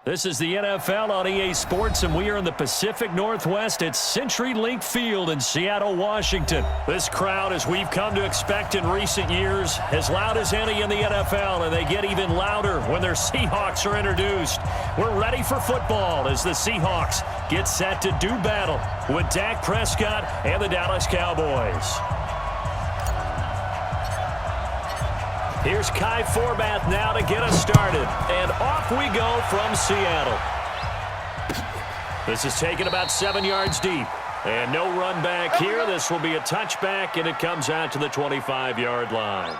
This is the NFL on EA Sports, and we are in the Pacific Northwest at CenturyLink Field in Seattle, Washington. This crowd, as we've come to expect in recent years, as loud as any in the NFL, and they get even louder when their Seahawks are introduced. We're ready for football as the Seahawks get set to do battle with Dak Prescott and the Dallas Cowboys. Here's Kai Forbath now to get us started. And off we go from Seattle. This is taken about 7 yards deep. And no run back here. This will be a touchback, and it comes out to the 25-yard line.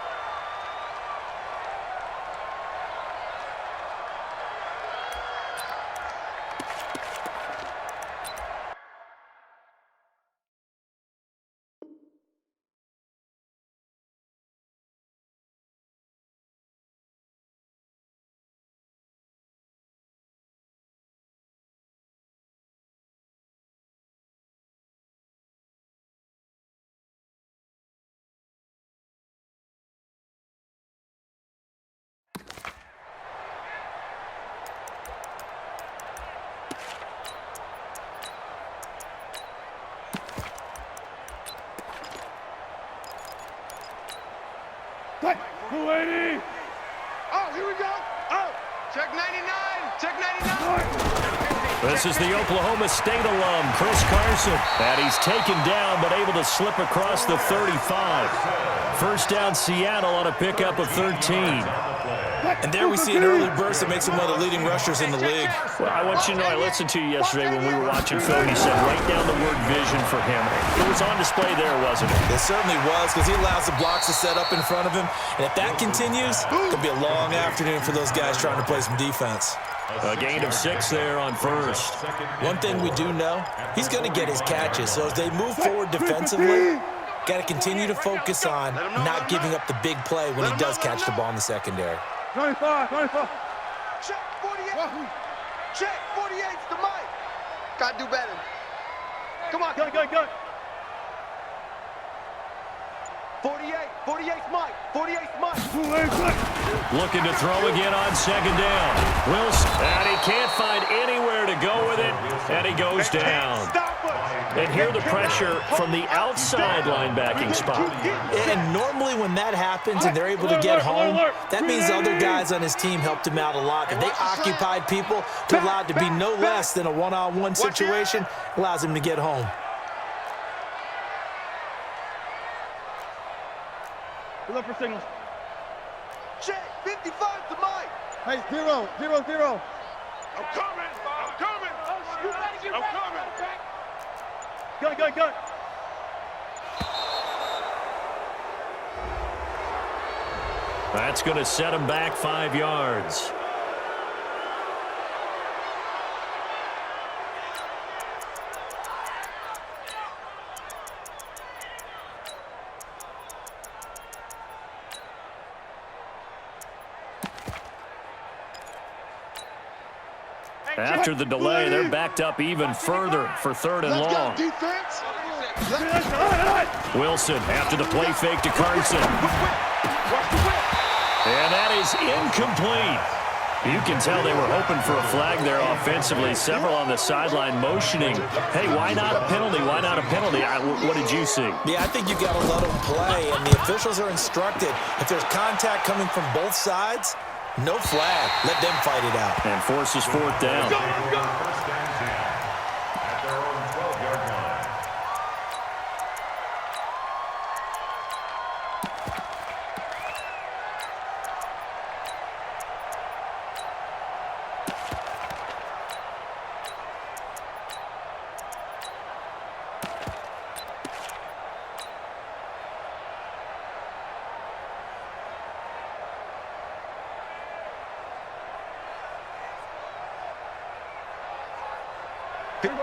Oh, here we go. Oh, check 99. Check 99. This is the Oklahoma State alum, Chris Carson. And he's taken down but able to slip across the 35. First down Seattle on a pickup of 13. And there we see an early burst that makes him one of the leading rushers in the league. Well, I want you to know, I listened to you yesterday when we were watching film. You said write down the word vision for him. It was on display there, wasn't it? It certainly was, because he allows the blocks to set up in front of him. And if that continues, it could be a long afternoon for those guys trying to play some defense. A gain of 6 there on first. One thing we do know, he's going to get his catches. So as they move forward defensively, got to continue to focus on not giving up the big play when he does catch the ball in the secondary. 25. Check 48. Check 48's the mic. Got to do better. Come on. Go. 48's Mike. 48's Mike. Looking to throw again on second down. Wilson, and he can't find anywhere to go with it, and he goes down. And here the pressure from the outside linebacking spot. And normally when that happens and they're able to get home, that means other guys on his team helped him out a lot. If they occupied people to allow it to be no less than a one-on-one situation, allows him to get home. Look for signals. Check 55 to Mike. Hey, 0. I'm coming. I'm coming. Go. That's going to set him back 5 yards. After the delay, they're backed up even further for third and long. Wilson after the play fake to Carson. And that is incomplete. You can tell they were hoping for a flag there offensively. Several on the sideline motioning. Hey, why not a penalty? Why not a penalty? What did you see? Yeah, I think you got to let them play, and the officials are instructed. If there's contact coming from both sides, no flag. Let them fight it out. And forces fourth down.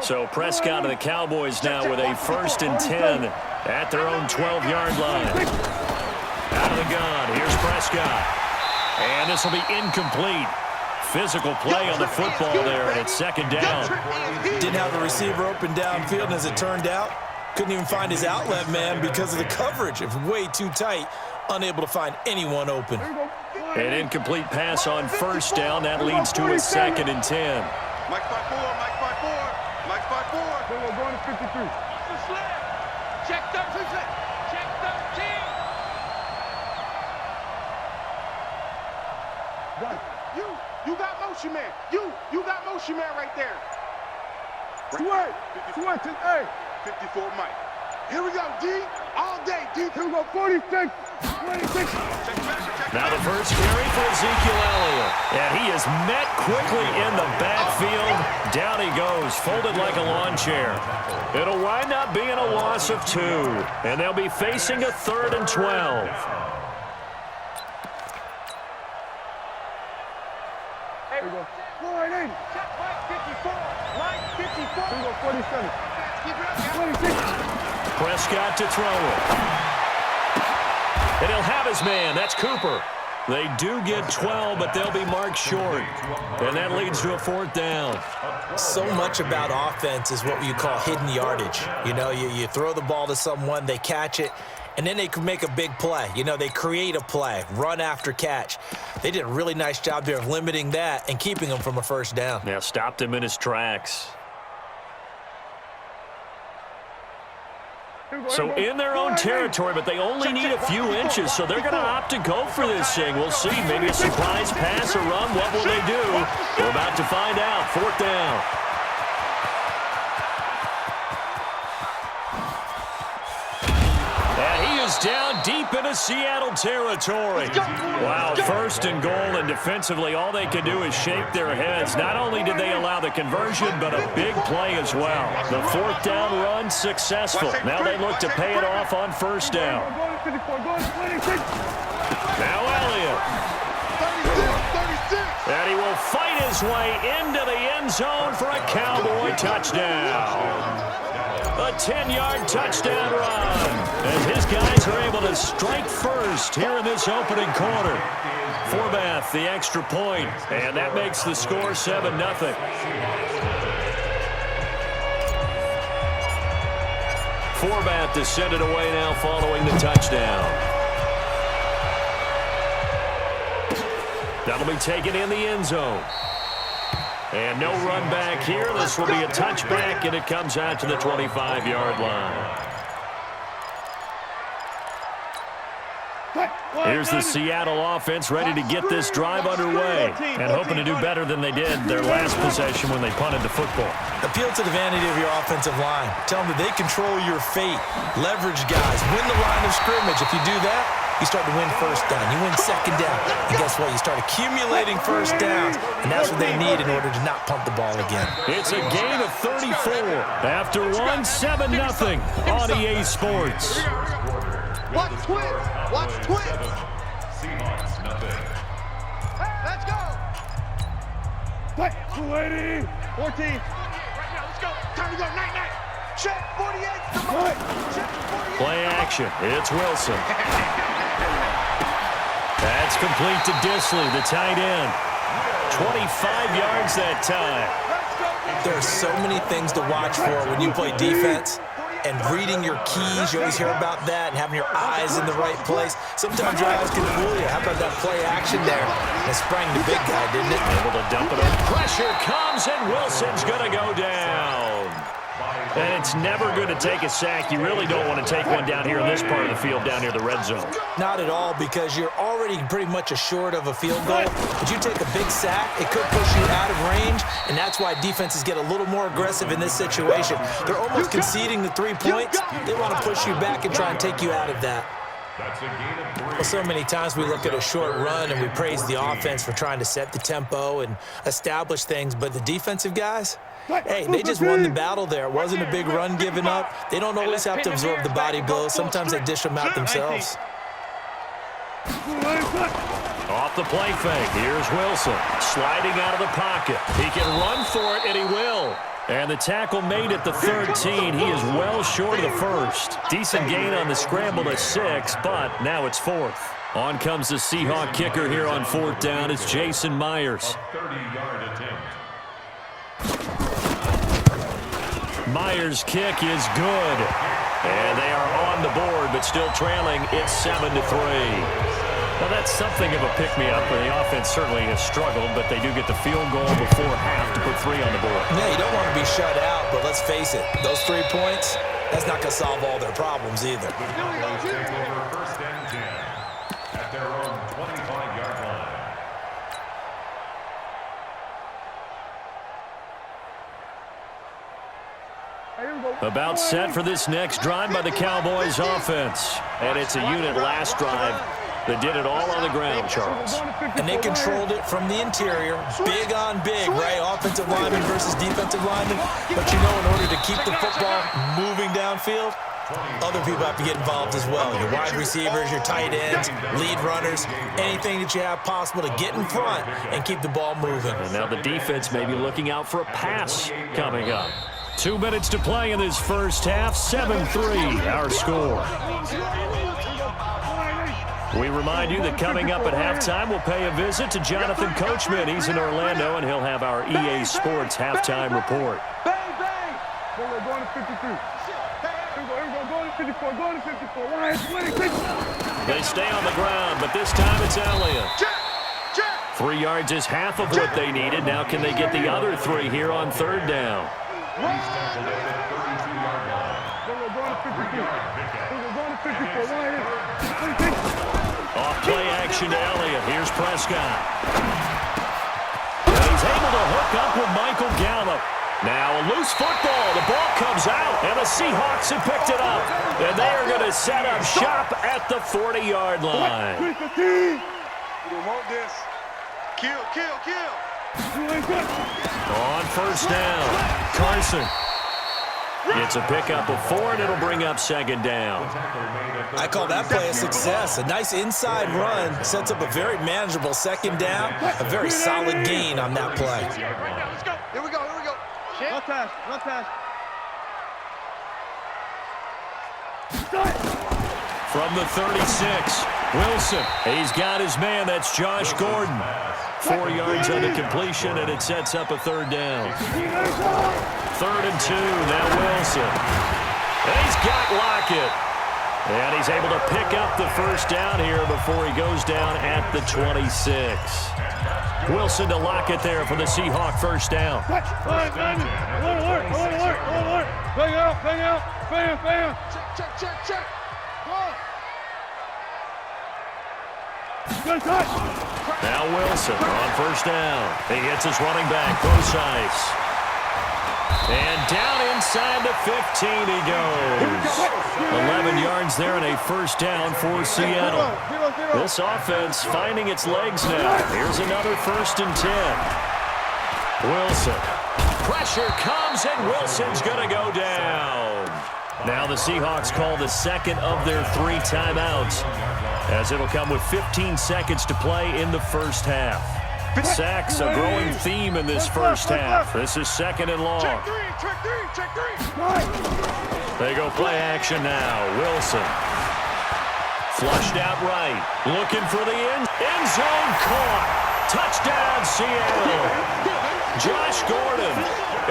So Prescott and the Cowboys now with a 1st and 10 at their own 12-yard line. Out of the gun, here's Prescott. And this will be incomplete. Physical play on the football there, and it's second down. Didn't have a receiver open downfield, and as it turned out, Couldn't even find his outlet man because of the coverage. It was way too tight, unable to find anyone open. An incomplete pass on first down. That leads to a 2nd and 10. Mike 5-4, Mike 5-4, Mike 5-4. We're going to 53. Check 13. Check 13. You got motion man. You got motion man right there. Sweat. Hey. 54 Mike. Here we go, D. All day, D. Here we go, 46. 26. Now the first carry for Ezekiel Elliott. And he is met quickly in the backfield. Down he goes, folded like a lawn chair. It'll wind up being a loss of 2. And they'll be facing a 3rd and 12. Here we go. 480. Check Mike 54. Mike 54. Here we go, 47. 26. Prescott to throw it. And he'll have his man. That's Cooper. They do get 12, but they'll be marked short. And that leads to a 4th down. So much about offense is what you call hidden yardage. You know, you throw the ball to someone, they catch it, and then they can make a big play. You know, they create a play, run after catch. They did a really nice job there of limiting that and keeping him from a first down. Now stopped him in his tracks. So in their own territory, but they only need a few inches, so they're going to opt to go for this thing. We'll see. Maybe a surprise pass or run. What will they do? We're about to find out. 4th down. And he is down deep into Seattle territory. Wow, 1st and goal, and defensively all they can do is shake their heads. Not only did they allow the conversion, but a big play as well. The 4th down run successful. Now they look to pay it off on first down. Now Elliott. 36. And he will fight his way into the end zone for a Cowboy touchdown. A 10-yard touchdown run as his guys are able to strike first here in this opening quarter. Forbath, the extra point, and that makes the score 7-0. Forbath to send it away now following the touchdown. That'll be taken in the end zone. And no run back here. This will be a touchback, and it comes out to the 25-yard line. Here's the Seattle offense ready to get this drive underway and hoping to do better than they did their last possession when they punted the football. Appeal to the vanity of your offensive line. Tell them that they control your fate. Leverage guys. Win the line of scrimmage. If you do that, you start to win first down. You win second down. And guess what? You start accumulating first downs, and that's what they need in order to not punt the ball again. It's a gain of 34 after 1, 7-0 on EA Sports. Watch twins. Watch twins. Seahawks, nothing. Let's go. 280. 14. Right now, let's go. Time to go. Night. Check 48. Check 48. Play action. It's Wilson. That's complete to Disley, the tight end. 25 yards that time. There are so many things to watch for when you play defense. And reading your keys, you always hear about that, and having your eyes in the right place. Sometimes your eyes can fool you. How about that play action there? It sprang the big guy, didn't it? Able to dump it up. Pressure comes, and Wilson's going to go down. And it's never good to take a sack. You really don't want to take one down here in this part of the field, down near the red zone. Not at all, because you're already pretty much assured of a field goal. But you take a big sack, it could push you out of range, and that's why defenses get a little more aggressive in this situation. They're almost conceding the 3 points. They want to push you back and try and take you out of that. Well, so many times we look at a short run and we praise the offense for trying to set the tempo and establish things, but the defensive guys, hey, they just won the battle there. It wasn't a big run given up. They don't always have to absorb the body blows. Sometimes they dish them out themselves. Off the play fake, here's Wilson, sliding out of the pocket. He can run for it, and he will. And the tackle made at the 13. He is well short of the first. Decent gain on the scramble to 6, but now it's 4th. On comes the Seahawk kicker here on 4th down. It's Jason Myers. 30-yard attempt. Myers' kick is good. And they are on the board, but still trailing. It's 7-3. Now, that's something of a pick-me-up, where the offense certainly has struggled, but they do get the field goal before half to put 3 on the board. Yeah, you don't want to be shut out, but let's face it, those 3 points, that's not going to solve all their problems either. The Cowboys take over first and 10 at their own 25-yard line. About set for this next drive by the Cowboys offense. And it's a unit last drive that did it all on the ground, Charles. And they controlled it from the interior. Big on big, right? Offensive lineman versus defensive lineman. But you know, in order to keep the football moving downfield, other people have to get involved as well. Your wide receivers, your tight ends, lead runners, anything that you have possible to get in front and keep the ball moving. And now the defense may be looking out for a pass coming up. 2 minutes to play in this first half. 7-3, our score. We remind you that coming up at halftime, we'll pay a visit to Jonathan Coachman. He's in Orlando, and he'll have our EA Sports halftime report. Bang, bang. Going to 53. Here we go. Going to 54. Going to 54. Lions winning. They stay on the ground, but this time it's Elliott. 3 yards is half of what they needed. Now can they get the other 3 here on third down? He's tackled at the 32-yard line. Going to 52. Going to 54. Lions. Off play action to Elliott. Here's Prescott. And he's able to hook up with Michael Gallup. Now a loose football. The ball comes out, and the Seahawks have picked it up. And they are going to set up shop at the 40-yard line. We want this. Kill. On first down, Carson. It's a pickup of 4, and it'll bring up second down. I call that play a success. A nice inside run sets up a very manageable second down. A very solid gain on that play. Let's go. Here we go. Run pass. From the 36, Wilson. He's got his man. That's Josh Gordon. 4 yards on the completion, and it sets up a third down. 3rd and 2, now Wilson. And he's got Lockett. And he's able to pick up the first down here before he goes down at the 26. Wilson to Lockett there for the Seahawk first down. Alert. Bang out. Bam. Check. Good touch. Now Wilson on first down. He hits his running back, Bosice. And down inside the 15 he goes. 11 yards there and a first down for Seattle. This offense finding its legs now. Here's another 1st and 10. Wilson. Pressure comes, and Wilson's going to go down. Now the Seahawks call the second of their 3 timeouts, as it'll come with 15 seconds to play in the first half. Sacks, a growing theme in this first half. This is 2nd and long. Check three. They go play action now. Wilson. Flushed out right. Looking for the end zone. Caught. Touchdown, Seattle. Josh Gordon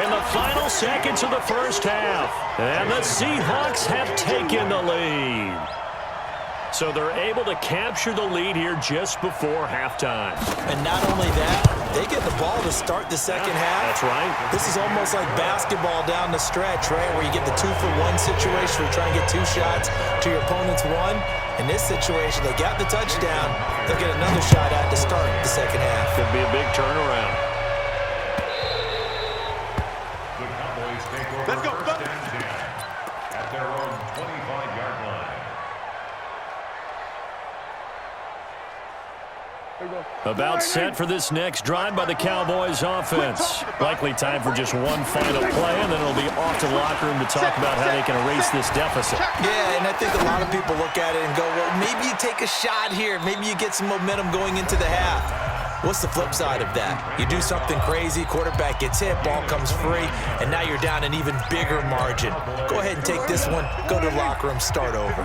in the final seconds of the first half. And the Seahawks have taken the lead. So they're able to capture the lead here just before halftime. And not only that, they get the ball to start the second half. That's right. This is almost like basketball down the stretch, right, where you get the 2-for-1 situation where you try and get 2 shots to your opponent's 1. In this situation, they got the touchdown. They'll get another shot at to start the second half. Could be a big turnaround. The Cowboys take over Let's go. first and 10 at their own 25-yard line. About set for this next drive by the Cowboys offense. Likely time for just one final play, and then it'll be off to the locker room to talk about how they can erase this deficit. Yeah, and I think a lot of people look at it and go, well, maybe you take a shot here. Maybe you get some momentum going into the half. What's the flip side of that? You do something crazy, quarterback gets hit, ball comes free, and now you're down an even bigger margin. Go ahead and take this one, go to the locker room, start over.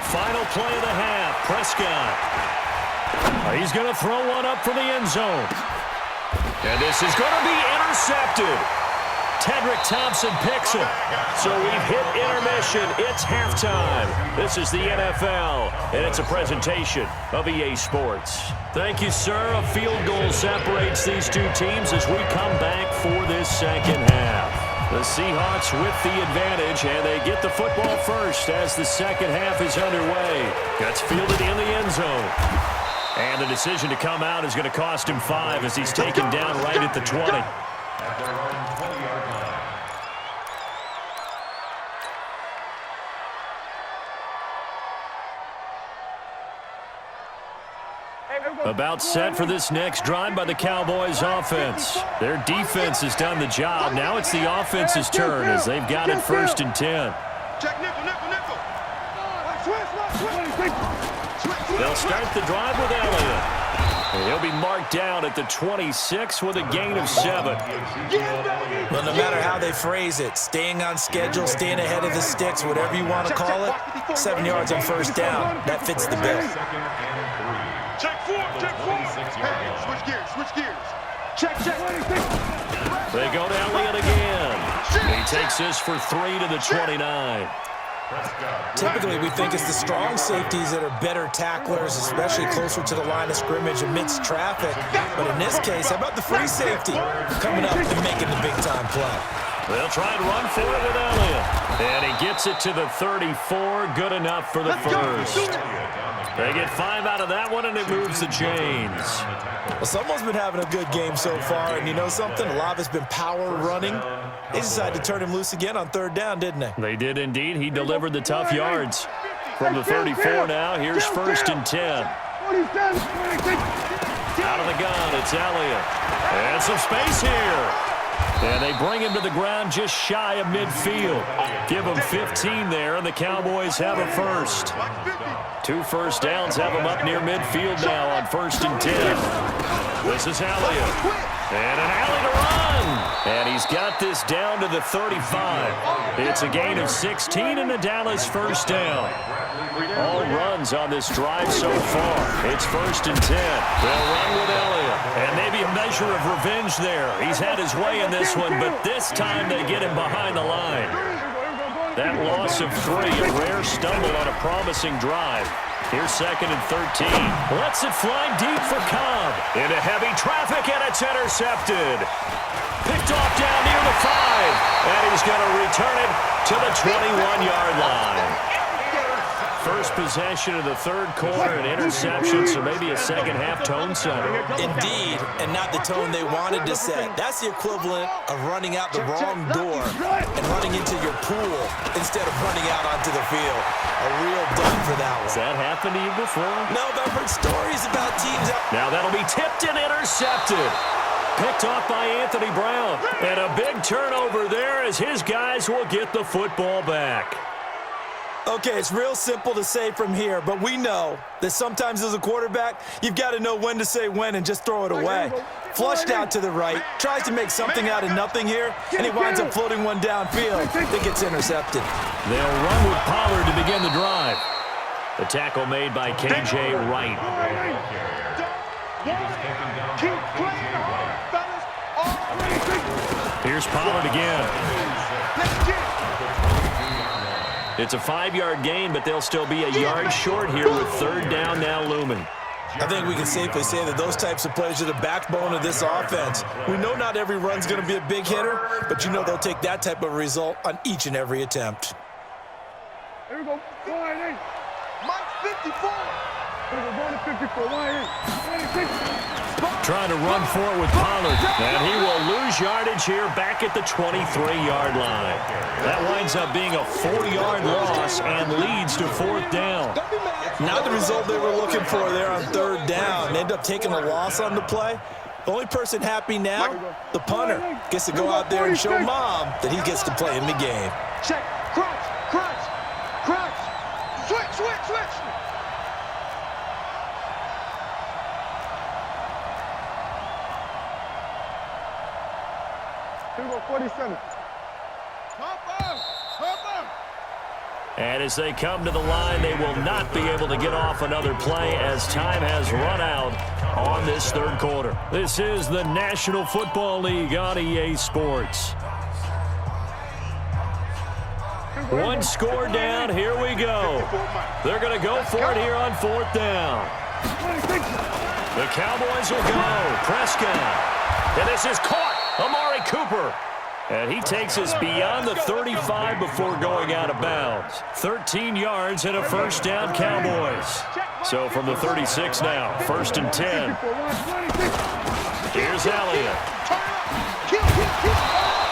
Final play of the half, Prescott. He's going to throw one up for the end zone. And this is going to be intercepted. Tedrick Thompson picks it. So we've hit intermission. It's halftime. This is the NFL, and it's a presentation of EA Sports. Thank you, sir. A field goal separates these two teams as we come back for this second half. The Seahawks with the advantage, and they get the football first as the second half is underway. Gets fielded in the end zone. And the decision to come out is going to cost him 5 as he's taken down right at the 20. At their own 20-yard line. About set for this next drive by the Cowboys offense. Their defense has done the job. Now it's the offense's turn as they've got it 1st and 10. Check nickel, nickel, nickel. They'll start the drive with Elliott. And he'll be marked down at the 26 with a gain of 7. Well, no matter how they phrase it, staying on schedule, staying ahead of the sticks, whatever you want to call it, 7 yards on 1st down, that fits the bill. Check 4, check 4. Hey, switch gears, switch gears. Check, check. They go to Elliott again. He takes this for 3 to the 29. Typically, we think it's the strong safeties that are better tacklers, especially closer to the line of scrimmage amidst traffic. But in this case, how about the free safety coming up and making the big-time play? They'll try and run for it with Elliott. And he gets it to the 34. Good enough for the first. They get 5 out of that one, and it moves the chains. Well, someone's been having a good game so far, and you know something? A lot of it's been power running. They decided to turn him loose again on 3rd down, didn't they? They did indeed. He delivered the tough yards. From the 34 now, here's 1st and 10. Out of the gun, it's Elliott. And some space here. And they bring him to the ground just shy of midfield. Give him 15 there, and the Cowboys have a first. 2 first downs have him up near midfield now on 1st and 10. This is Elliott. And an alley to run. And he's got this down to the 35. It's a gain of 16 and a Dallas first down. All runs on this drive so far. It's 1st and 10. They'll run with Elliott. And maybe a measure of revenge there. He's had his way in this one, but this time they get him behind the line. That loss of 3, a rare stumble on a promising drive. Here's 2nd and 13. Lets it fly deep for Cobb. Into heavy traffic, and it's intercepted. Picked off down near the 5. And he's going to return it to the 21-yard line. First possession of the 3rd quarter, an interception, so maybe a second-half tone setter. Indeed, and not the tone they wanted to set. That's the equivalent of running out the wrong door and running into your pool instead of running out onto the field. A real dud for that one. Has that happened to you before? No, but I've heard stories about teams out. Now that'll be tipped and intercepted. Picked off by Anthony Brown. And a big turnover there as his guys will get the football back. Okay, it's real simple to say from here, but we know that sometimes as a quarterback, you've got to know when to say when and just throw it away. Flushed out to the right, tries to make something out of nothing here, and he winds up floating one downfield that gets intercepted. They'll run with Pollard to begin the drive. The tackle made by K.J. Wright. Keep playing hard, fellas. Here's Pollard again. Let's get it. It's a 5-yard gain, but they'll still be a yard short here with 3rd down now looming. I think we can safely say that those types of plays are the backbone of this offense. We know not every run's going to be a big hitter, but you know they'll take that type of result on each and every attempt. Here we go. Line 8. Mike 54. Here we go. Going to 54. Line 8. 26. Trying to run for it with Pollard. And he will lose yardage here back at the 23-yard line. That winds up being a 4-yard loss and leads to 4th down. Not the result they were looking for there on 3rd down. They end up taking a loss on the play. The only person happy now, the punter, gets to go out there and show Mom that he gets to play in the game. Check. Crunch. Crunch. Crunch. Switch, switch, switch. Here we go. 47. Hop up. Hop up. And as they come to the line, they will not be able to get off another play as time has run out on this third quarter. This is the National Football League on EA Sports. One score down. Here we go. They're going to go for it here on fourth down. The Cowboys will go. Prescott. And this is caught. Amari Cooper. And he takes us beyond the 35 before going out of bounds. 13 yards and a first down, Cowboys. So from the 36 now, first and 10. Here's Elliott.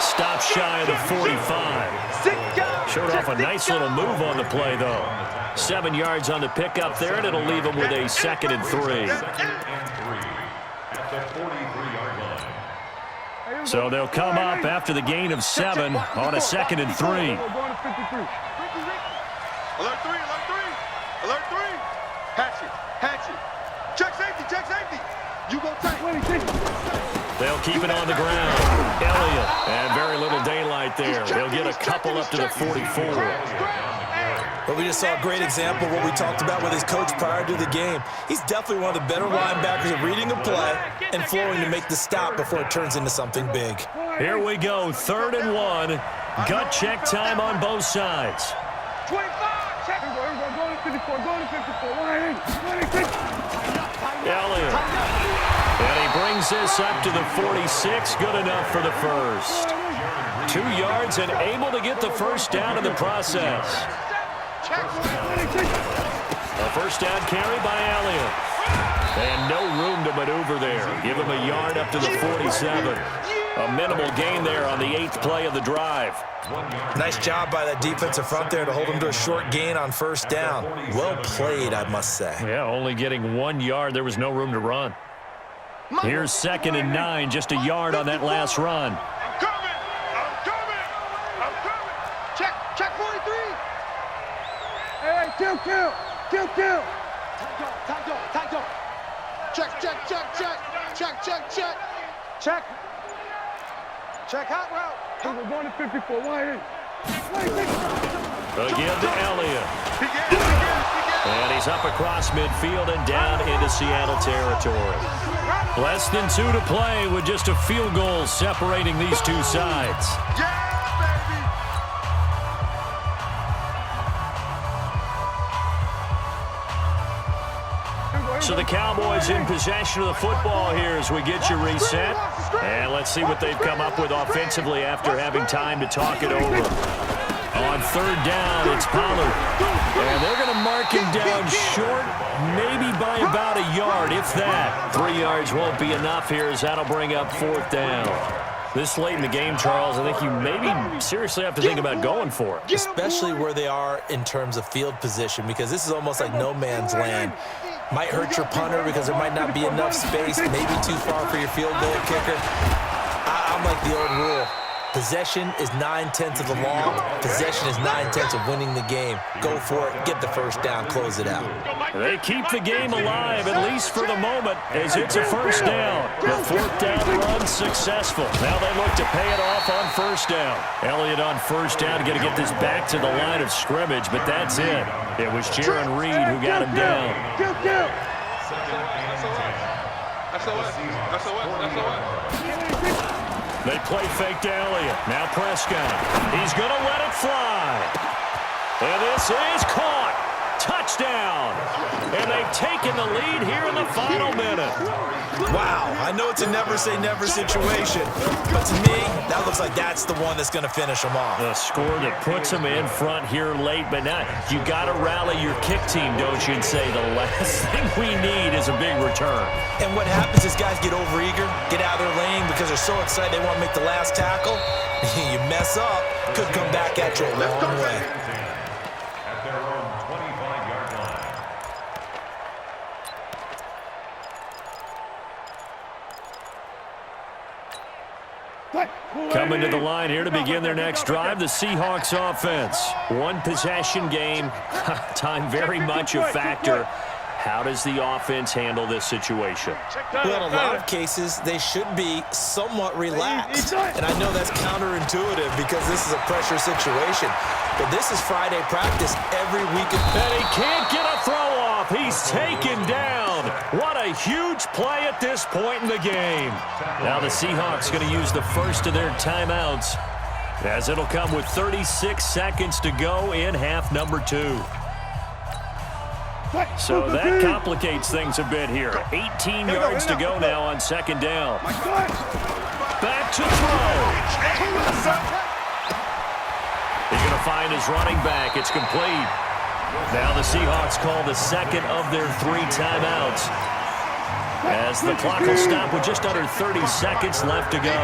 Stop shy of the 45. Showed off a nice little move on the play, though. 7 yards on the pickup there, and it'll leave him with a 2nd and 3. So they'll come up after the gain of 7 on a 2nd and 3. Alert 3, alert 3. Hatch it. Check safety. You go tight. They'll keep it on the ground. Elliott, and very little daylight there. He'll get a couple up to the 44. But we just saw a great example of what we talked about with his coach prior to the game. He's definitely one of the better linebackers at reading a play and flowing to make the stop before it turns into something big. Here we go, 3rd and 1. Gut check time on both sides. 25, check. Go to 54, go to 54. Elliott. And he brings this up to the 46. Good enough for the first. 2 yards and able to get the first down in the process. A first down carry by Elliott. And no room to maneuver there. Give him a yard up to the 47. A minimal gain there on the 8th play of the drive. Nice job by that defensive front there to hold him to a short gain on first down. Well played, I must say. Yeah, only getting 1 yard. There was no room to run. Here's 2nd and 9, just a yard on that last run. I'm coming. Check 43. Hey, kill. Tight. Check hot route. We're going to 54. Again to Elliott. And he's up across midfield and down into Seattle territory. Less than 2 to play with just a field goal separating these two sides. So the Cowboys in possession of the football here as we get you reset. And let's see what they've come up with offensively after having time to talk it over. On 3rd down, it's Pollard. And they're going to mark him down short, maybe by about a yard, if that. 3 yards won't be enough here as that'll bring up 4th down. This late in the game, Charles, I think you maybe seriously have to think about going for it. Especially where they are in terms of field position, because this is almost like no man's land. Might hurt your punter because there might not be enough space, maybe too far for your field goal kicker. I'm like the old rule. Possession is 9/10 of the law. Possession is 9/10 of winning the game. Go for it, get the first down, close it out. They keep the game alive, at least for the moment, as it's a first down. The 4th down run successful. Now they look to pay it off on first down. Elliott on first down, going to get this back to the line of scrimmage, but that's it. It was Jaron Reed who got him down. That's They play fake to Elliott. Now Prescott. He's going to let it fly. And this is caught. Touchdown. And they've taken the lead here in the final minute. Wow, I know it's a never-say-never situation, but to me, that looks like that's the one that's going to finish them off. A score that puts them in front here late, but now you got to rally your kick team, don't you, and say the last thing we need is a big return. And what happens is guys get overeager, get out of their lane because they're so excited they want to make the last tackle. You mess up, could come back at you a long way. At their own 25-yard line. Coming to the line here to begin their next drive, the Seahawks offense. One possession game, time very much a factor. How does the offense handle this situation? Well, in a lot of cases, they should be somewhat relaxed. And I know that's counterintuitive because this is a pressure situation. But this is Friday practice every week. And he can't get a throw off. He's taken down. What a huge play at this point in the game. Now the Seahawks going to use the first of their timeouts, as it'll come with 36 seconds to go in half number 2. So that complicates things a bit here. 18 yards to go now on second down. Back to throw. He's going to find his running back. It's complete. Now the Seahawks call the second of their 3 timeouts, as the clock will stop with just under 30 seconds left to go.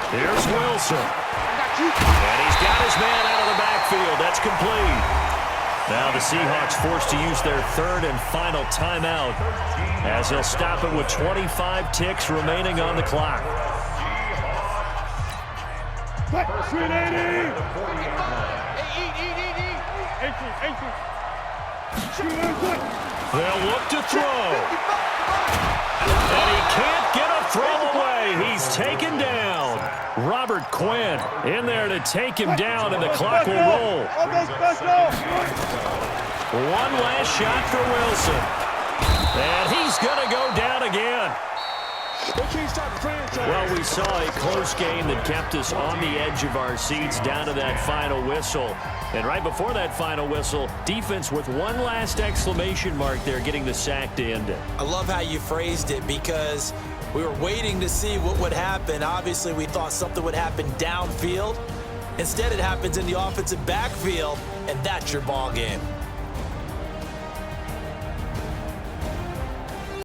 Here's Wilson. And he's got his man out of the backfield. That's complete. Now the Seahawks forced to use their 3rd and final timeout, as they'll stop it with 25 ticks remaining on the clock. They'll look to throw. And he can't get a throw away. He's taken down. Robert Quinn in there to take him down, and the clock will roll. One last shot for Wilson. And he's going to go down again. Well, we saw a close game that kept us on the edge of our seats down to that final whistle. And right before that final whistle, defense with one last exclamation mark there, getting the sack to end it. I love how you phrased it, because we were waiting to see what would happen. Obviously, we thought something would happen downfield. Instead, it happens in the offensive backfield, and that's your ball game.